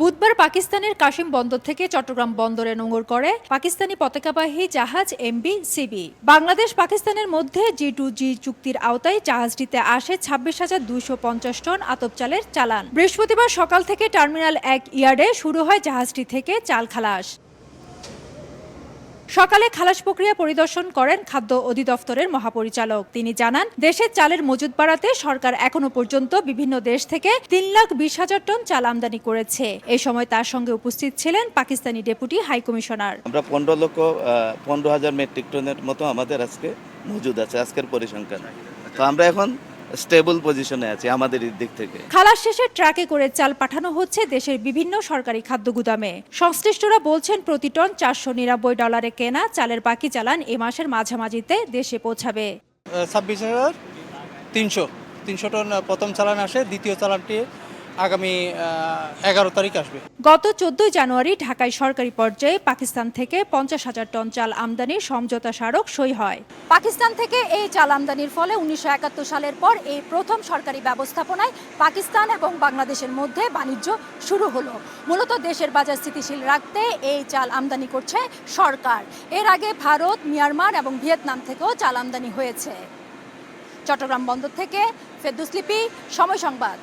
বুধবার পাকিস্তানের কাশিম বন্দর থেকে চট্টগ্রাম বন্দরে নোঙর করে পাকিস্তানি পতাকাবাহী জাহাজ এমভি সিবি। বাংলাদেশ পাকিস্তানের মধ্যে G2G চুক্তির আওতায় জাহাজটিতে আসে 26,250 টন আতপ চালের চালান। বৃহস্পতিবার সকাল থেকে টার্মিনাল 1 ইয়ার্ডে শুরু হয় জাহাজটি থেকে চাল খালাস। সকালে খালাস প্রক্রিয়া পরিদর্শন করেন খাদ্য অধিদপ্তরের মহাপরিচালক। তিনি জানান, দেশের চালের মজুত বাড়াতে সরকার এখনো পর্যন্ত বিভিন্ন দেশ থেকে 3,20,000 টন চাল আমদানি করেছে। এ সময় তার সঙ্গে উপস্থিত ছিলেন পাকিস্তানি ডেপুটি হাইকমিশনার। আমরা 15,00,000 মেট্রিক টনের মতো আমাদের আজকে মজুদ আছে আজকের পরিসংখ্যান। তো আমরা এখন স্টেবল পজিশনে আছি আমাদের দিক থেকে। খালাস শেষে ট্রাকে করে চাল পাঠানো হচ্ছে দেশের বিভিন্ন সরকারি খাদ্য গুদামে। সংশ্লিষ্টরা বলছেন, প্রতি টন $490 কেনা চালের বাকি চালান এ মাসের মাঝামাঝিতে দেশে পৌঁছাবে। 26,300 টন প্রথম চালান আসে, দ্বিতীয় চালানটি আগামী 11 তারিখ আসবে। গত 14 জানুয়ারি ঢাকায় সরকারি পর্যায়ে পাকিস্তান থেকে 50,000 টন চাল আমদানির সমঝোতা স্মারক সই হয়। পাকিস্তান থেকে এই চাল আমদানির ফলে 1971 সালের পর এই প্রথম সরকারি ব্যবস্থাপনায় পাকিস্তান এবং বাংলাদেশের মধ্যে বাণিজ্য শুরু হলো। মূলত দেশের বাজার স্থিতিশীল রাখতে এই চাল আমদানি করছে সরকার। এর আগে ভারত, মিয়ানমার এবং ভিয়েতনাম থেকেও চাল আমদানি হয়েছে। চট্টগ্রাম বন্দর থেকে ফেরদৌস লিপি, সময় সংবাদ।